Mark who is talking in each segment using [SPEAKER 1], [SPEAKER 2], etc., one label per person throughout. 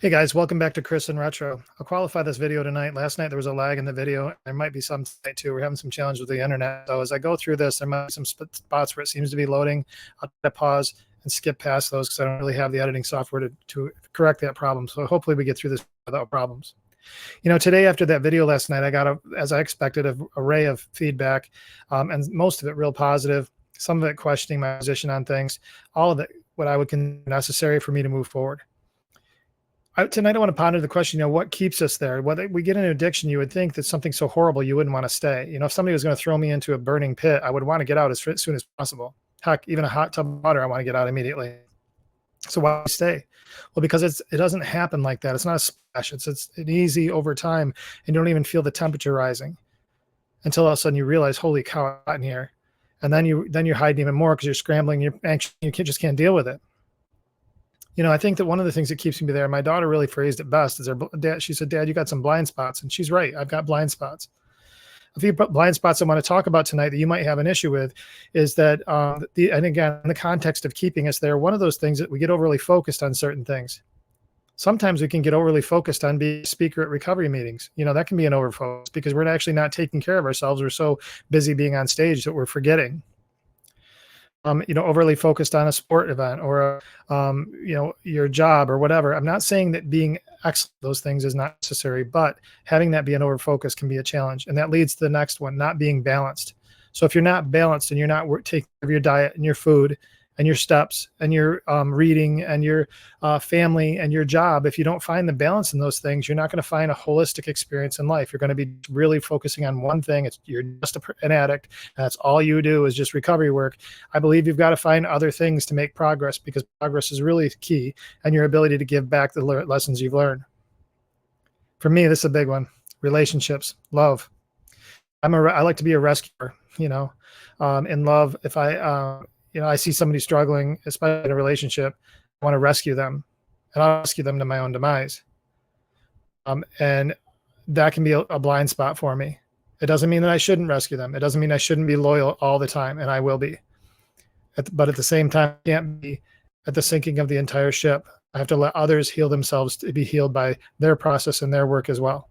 [SPEAKER 1] Hey guys, welcome back to Chris in Retro. I'll qualify this video tonight. Last night there was a lag in the video. There might be some tonight too. We're having some challenge with the internet. So as I go through this, there might be some spots where it seems to be loading. I'll try to pause and skip past those because I don't really have the editing software to correct that problem. So hopefully we get through this without problems. Today after that video last night, I got, as I expected, an array of feedback, and most of it real positive, some of it questioning my position on things, all of it what I would consider necessary for me to move forward. Tonight, I want to ponder the question, what keeps us there? Whether we get into addiction, you would think that something so horrible, you wouldn't want to stay. If somebody was going to throw me into a burning pit, I would want to get out as soon as possible. Heck, even a hot tub of water, I want to get out immediately. So why stay? Well, because it doesn't happen like that. It's not a splash. It's an easy over time, and you don't even feel the temperature rising until all of a sudden you realize, holy cow, I'm hot in here. And then you're hiding even more because you're scrambling, you're anxious, you just can't deal with it. I think that one of the things that keeps me there, my daughter really phrased it best, is she said, Dad, you got some blind spots. And she's right. I've got blind spots. A few blind spots I want to talk about tonight that you might have an issue with is that, and again, in the context of keeping us there, one of those things that we get overly focused on certain things. Sometimes we can get overly focused on being a speaker at recovery meetings. That can be an overfocus because we're actually not taking care of ourselves. We're so busy being on stage that we're forgetting. Overly focused on a sport event or, your job or whatever. I'm not saying that being excellent at those things is not necessary, but having that be an overfocus can be a challenge. And that leads to the next one, not being balanced. So if you're not balanced and you're not taking care of your diet and your food and your steps and your reading and your family and your job, if you don't find the balance in those things, you're not going to find a holistic experience in life. You're going to be really focusing on one thing. You're just an addict. And that's all you do is just recovery work. I believe you've got to find other things to make progress because progress is really key, and your ability to give back the lessons you've learned. For me, this is a big one. Relationships, love. I like to be a rescuer, in love. If I see somebody struggling, especially in a relationship, I want to rescue them, and I'll rescue them to my own demise. And that can be a blind spot for me. It doesn't mean that I shouldn't rescue them. It doesn't mean I shouldn't be loyal all the time, and I will be. But at the same time, I can't be at the sinking of the entire ship. I have to let others heal themselves to be healed by their process and their work as well.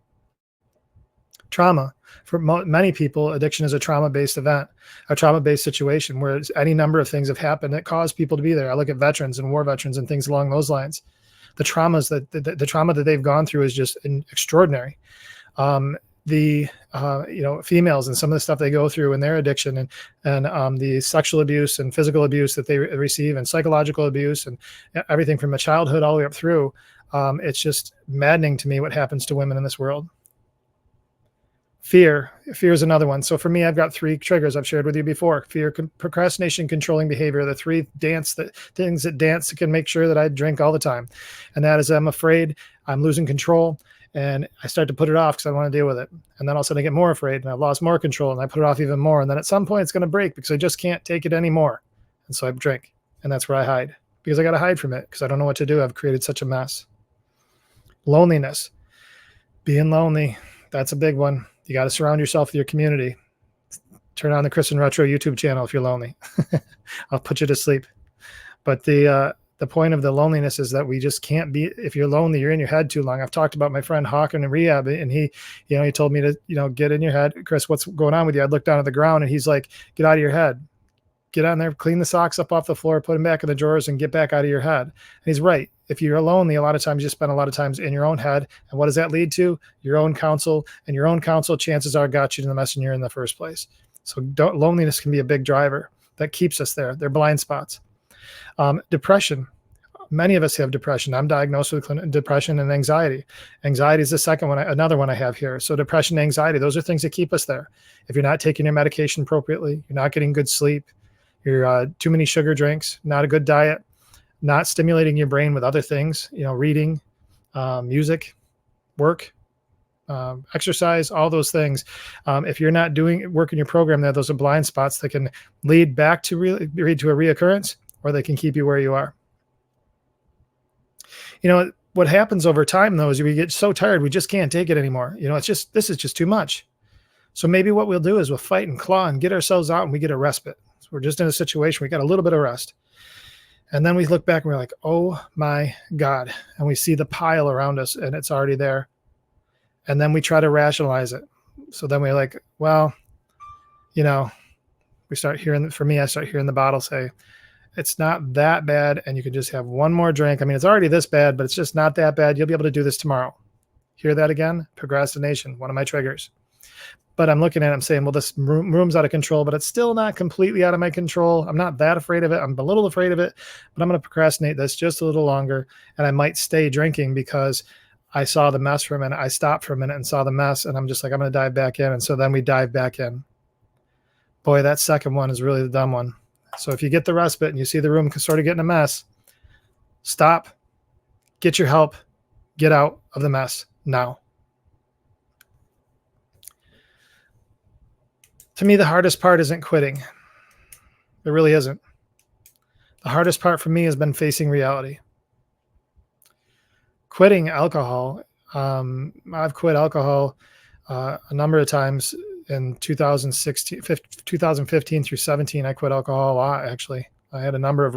[SPEAKER 1] Trauma. For many people, addiction is a trauma-based event, a trauma-based situation where any number of things have happened that cause people to be there. I look at veterans and war veterans and things along those lines. The traumas the trauma that they've gone through is just extraordinary. Females and some of the stuff they go through in their addiction and the sexual abuse and physical abuse that they receive and psychological abuse and everything from a childhood all the way up through. It's just maddening to me what happens to women in this world. Fear is another one. So for me, I've got 3 triggers I've shared with you before. Fear, procrastination, controlling behavior, the 3 things that dance can make sure that I drink all the time. And that is, I'm afraid I'm losing control and I start to put it off because I want to deal with it. And then all of a sudden I get more afraid and I've lost more control and I put it off even more. And then at some point it's going to break because I just can't take it anymore. And so I drink, and that's where I hide because I got to hide from it because I don't know what to do. I've created such a mess. Loneliness, being lonely. That's a big one. You got to surround yourself with your community. Turn on the Chris in Retro YouTube channel if you're lonely. I'll put you to sleep. But the point of the loneliness is that we just can't be. If you're lonely, you're in your head too long. I've talked about my friend Hawken in rehab, and he told me to get in your head, Chris. What's going on with you? I'd look down at the ground, and he's like, get out of your head. Get on there, clean the socks up off the floor, put them back in the drawers, and get back out of your head. And he's right. If you're lonely, a lot of times you spend a lot of times in your own head. And what does that lead to? Your own counsel. And your own counsel, chances are, got you to the mess you're in the first place. So loneliness can be a big driver that keeps us there. They're blind spots. Depression. Many of us have depression. I'm diagnosed with depression and anxiety. Anxiety is the second one, another one I have here. So depression, anxiety, those are things that keep us there. If you're not taking your medication appropriately, you're not getting good sleep, you're too many sugar drinks, not a good diet, not stimulating your brain with other things, reading, music, work, exercise, all those things. If you're not doing work in your program, those are blind spots that can lead back to a reoccurrence, or they can keep you where you are. What happens over time, though, is we get so tired, we just can't take it anymore. This is just too much. So maybe what we'll do is we'll fight and claw and get ourselves out, and we get a respite. So we're just in a situation, we got a little bit of rest. And then we look back and we're like, oh my God. And we see the pile around us and it's already there. And then we try to rationalize it. So then we're like, well, you know, we start hearing, for me, I start hearing the bottle say, it's not that bad. And you can just have one more drink. I mean, it's already this bad, but it's just not that bad. You'll be able to do this tomorrow. Hear that again? Procrastination, one of my triggers. But I'm looking at it, I'm saying, well, this room's out of control, but it's still not completely out of my control. I'm not that afraid of it. I'm a little afraid of it, but I'm going to procrastinate this just a little longer. And I might stay drinking because I saw the mess for a minute. I stopped for a minute and saw the mess. And I'm just like, I'm going to dive back in. And so then we dive back in. Boy, that second one is really the dumb one. So if you get the respite and you see the room sort of getting a mess, stop, get your help, get out of the mess now. To me, the hardest part isn't quitting. It really isn't. The hardest part for me has been facing reality. Quitting alcohol. I've quit alcohol a number of times in 2015 through 17. I quit alcohol a lot, actually. I had a number of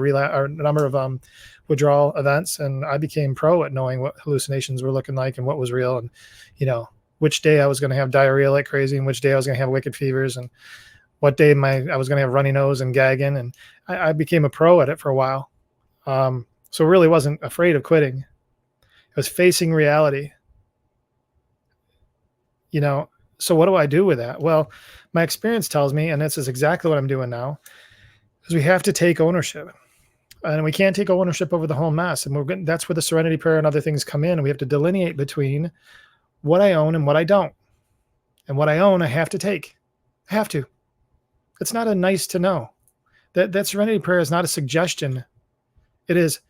[SPEAKER 1] withdrawal events, and I became pro at knowing what hallucinations were looking like and what was real, and which day I was going to have diarrhea like crazy and which day I was going to have wicked fevers and what day I was going to have runny nose and gagging. And I became a pro at it for a while. So really wasn't afraid of quitting. It was facing reality. So what do I do with that? Well, my experience tells me, and this is exactly what I'm doing now, is we have to take ownership. And we can't take ownership over the whole mess. And that's where the serenity prayer and other things come in. And we have to delineate between what I own and what I don't. And what I own, I have to take. I have to. It's not a nice to know. That serenity prayer is not a suggestion. It is,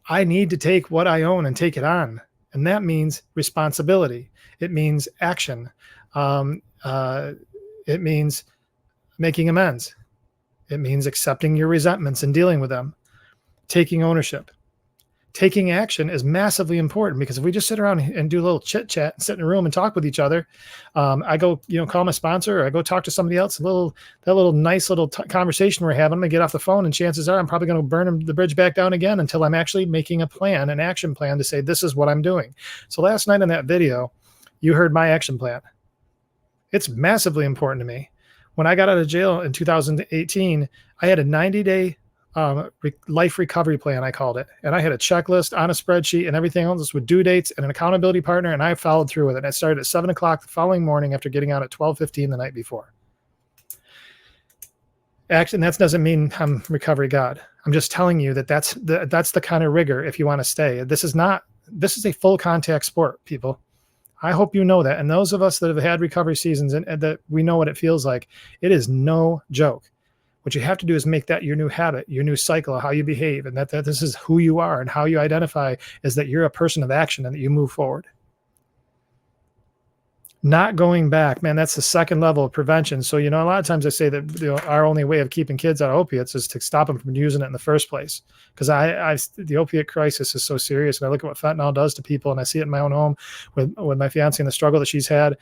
[SPEAKER 1] I need to take what I own and take it on. And that means responsibility. It means action. It means making amends. It means accepting your resentments and dealing with them. Taking ownership. Taking action is massively important, because if we just sit around and do a little chit chat and sit in a room and talk with each other, I go, call my sponsor, or I go talk to somebody else, that little nice little conversation we're having, I'm gonna get off the phone, and chances are I'm probably going to burn the bridge back down again until I'm actually making a plan, an action plan to say, this is what I'm doing. So last night in that video, you heard my action plan. It's massively important to me. When I got out of jail in 2018, I had a 90-day life recovery plan, I called it. And I had a checklist on a spreadsheet and everything else with due dates and an accountability partner. And I followed through with it. And I started at 7 o'clock the following morning after getting out at 12:15 the night before. Actually, that doesn't mean I'm recovery God. I'm just telling you that that's the kind of rigor if you want to stay. This is a full contact sport, people. I hope you know that. And those of us that have had recovery seasons and that we know what it feels like, it is no joke. What you have to do is make that your new habit, your new cycle of how you behave, and that this is who you are, and how you identify is that you're a person of action and that you move forward. Not going back, man, that's the second level of prevention. So, a lot of times I say that our only way of keeping kids out of opiates is to stop them from using it in the first place. Because the opiate crisis is so serious, and I look at what fentanyl does to people, and I see it in my own home with my fiance and the struggle that she's had.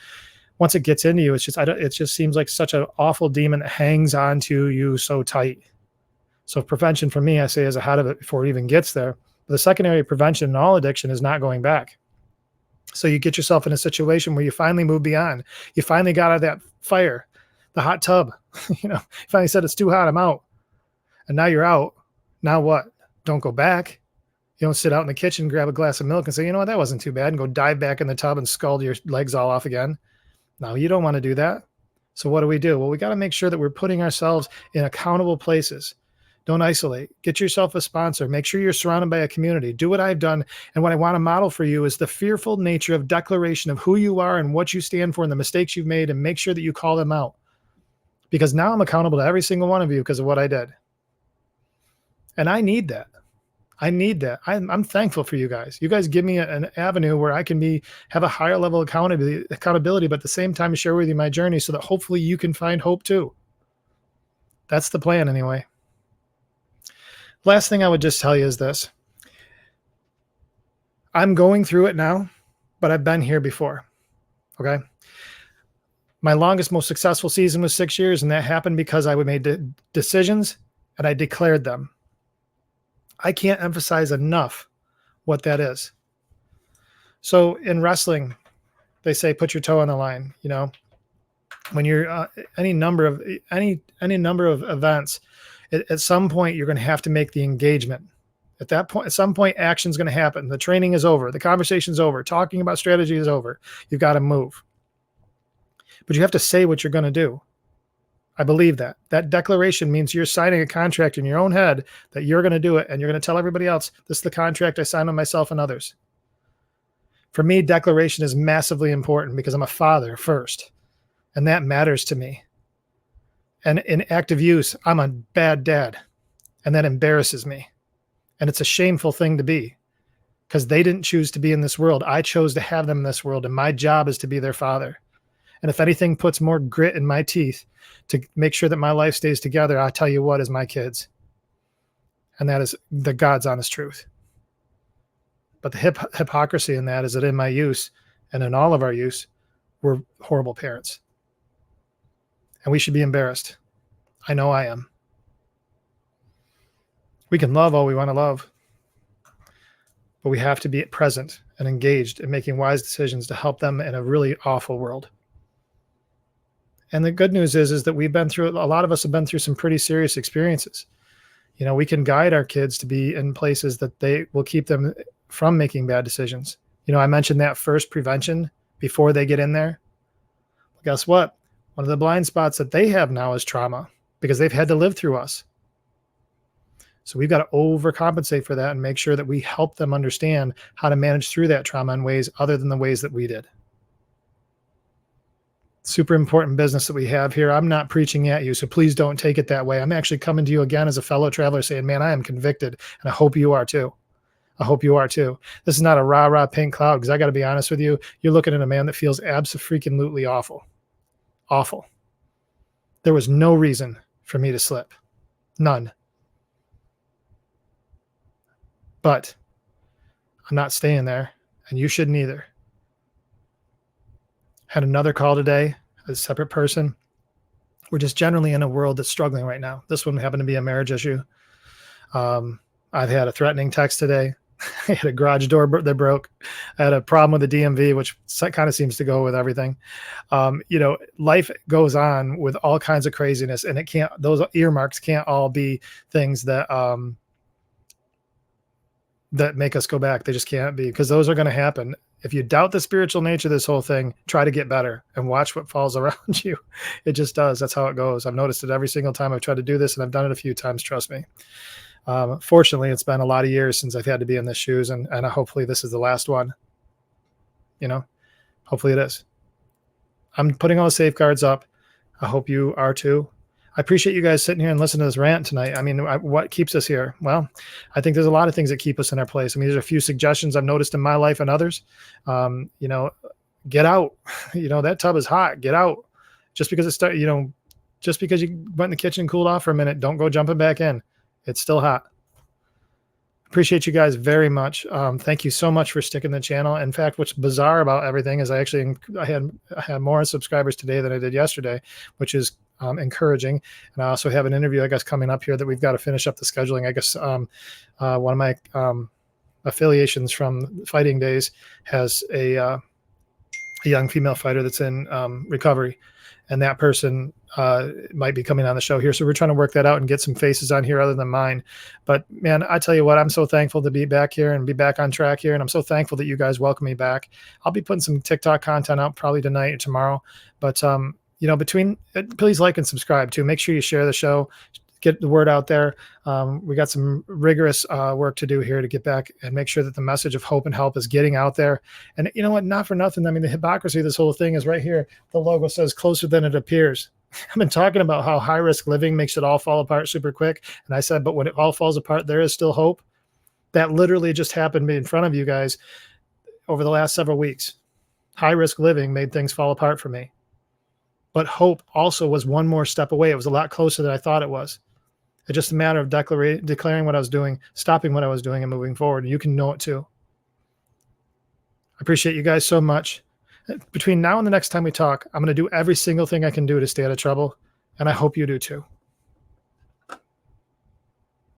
[SPEAKER 1] Once it gets into you, it just seems like such an awful demon that hangs on to you so tight. So prevention for me, I say, is ahead of it before it even gets there. But the secondary prevention in all addiction is not going back. So you get yourself in a situation where you finally move beyond. You finally got out of that fire, the hot tub. You finally said, it's too hot, I'm out. And now you're out. Now what? Don't go back. You don't sit out in the kitchen, grab a glass of milk and say, you know what, that wasn't too bad, and go dive back in the tub and scald your legs all off again. No, you don't want to do that. So what do? Well, we got to make sure that we're putting ourselves in accountable places. Don't isolate. Get yourself a sponsor. Make sure you're surrounded by a community. Do what I've done. And what I want to model for you is the fearful nature of declaration of who you are and what you stand for and the mistakes you've made, and make sure that you call them out. Because now I'm accountable to every single one of you because of what I did. And I need that. I'm thankful for you guys. You guys give me an avenue where I can have a higher level of accountability, but at the same time share with you my journey so that hopefully you can find hope too. That's the plan anyway. Last thing I would just tell you is this. I'm going through it now, but I've been here before. Okay. My longest, most successful season was 6 years, and that happened because I made decisions and I declared them. I can't emphasize enough what that is. So in wrestling, they say put your toe on the line. When you're any number of events, at some point you're going to have to make the engagement. At some point, action's going to happen. The training is over. The conversation's over. Talking about strategy is over. You've got to move. But you have to say what you're going to do. I believe that. That declaration means you're signing a contract in your own head that you're going to do it, and you're going to tell everybody else, this is the contract I signed with myself and others. For me, declaration is massively important because I'm a father first, and that matters to me. And in active use, I'm a bad dad, and that embarrasses me. And it's a shameful thing to be because they didn't choose to be in this world. I chose to have them in this world, and my job is to be their father. And if anything puts more grit in my teeth to make sure that my life stays together, I tell you what, is my kids. And that is the God's honest truth. But the hypocrisy in that is that in my use and in all of our use, we're horrible parents. And we should be embarrassed. I know I am. We can love all we want to love, but we have to be present and engaged in making wise decisions to help them in a really awful world. And the good news is that a lot of us have been through some pretty serious experiences. We can guide our kids to be in places that they will keep them from making bad decisions. I mentioned that first prevention before they get in there. Well, guess what? One of the blind spots that they have now is trauma because they've had to live through us. So we've got to overcompensate for that and make sure that we help them understand how to manage through that trauma in ways other than the ways that we did. Super important business that we have here. I'm not preaching at you, so please don't take it that way. I'm actually coming to you again as a fellow traveler saying, man, I am convicted, and I hope you are too. I hope you are too. This is not a rah-rah pink cloud, because I got to be honest with you, you're looking at a man that feels abso-freaking-lutely awful. Awful. There was no reason for me to slip. None. But I'm not staying there, and you shouldn't either. Had another call today, a separate person. We're just generally in a world that's struggling right now. This one happened to be a marriage issue. I've had a threatening text today. I had a garage door that broke. I had a problem with the DMV, which kind of seems to go with everything. Life goes on with all kinds of craziness, and those earmarks can't all be things that make us go back. They just can't be, because those are going to happen. If you doubt the spiritual nature of this whole thing, try to get better and watch what falls around you. It just does. That's how it goes. I've noticed it every single time I've tried to do this, and I've done it a few times. Trust me. Fortunately, it's been a lot of years since I've had to be in the shoes, and hopefully this is the last one. Hopefully it is. I'm putting all the safeguards up. I hope you are too. I appreciate you guys sitting here and listening to this rant tonight. I mean, what keeps us here? Well, I think there's a lot of things that keep us in our place. I mean, there's a few suggestions I've noticed in my life and others. Get out. That tub is hot. Get out. Just because just because you went in the kitchen and cooled off for a minute, don't go jumping back in. It's still hot. Appreciate you guys very much. Thank you so much for sticking the channel. In fact, what's bizarre about everything is I had more subscribers today than I did yesterday, which is encouraging. And I also have an interview, I guess, coming up here that we've got to finish up the scheduling. I guess one of my affiliations from Fighting Days has a young female fighter that's in recovery, and that person might be coming on the show here. So we're trying to work that out and get some faces on here other than mine. But man, I tell you what, I'm so thankful to be back here and be back on track here. And I'm so thankful that you guys welcome me back. I'll be putting some TikTok content out probably tonight or tomorrow. But, please like and subscribe too. Make sure you share the show, get the word out there. We got some rigorous work to do here to get back and make sure that the message of hope and help is getting out there. And you know what? Not for nothing. I mean, the hypocrisy of this whole thing is right here. The logo says closer than it appears. I've been talking about how high risk living makes it all fall apart super quick. And I said, but when it all falls apart, there is still hope. That literally just happened in front of you guys over the last several weeks. High risk living made things fall apart for me. But hope also was one more step away. It was a lot closer than I thought it was. It's just a matter of declaring what I was doing, stopping what I was doing, and moving forward. You can know it too. I appreciate you guys so much. Between now and the next time we talk, I'm going to do every single thing I can do to stay out of trouble, and I hope you do too.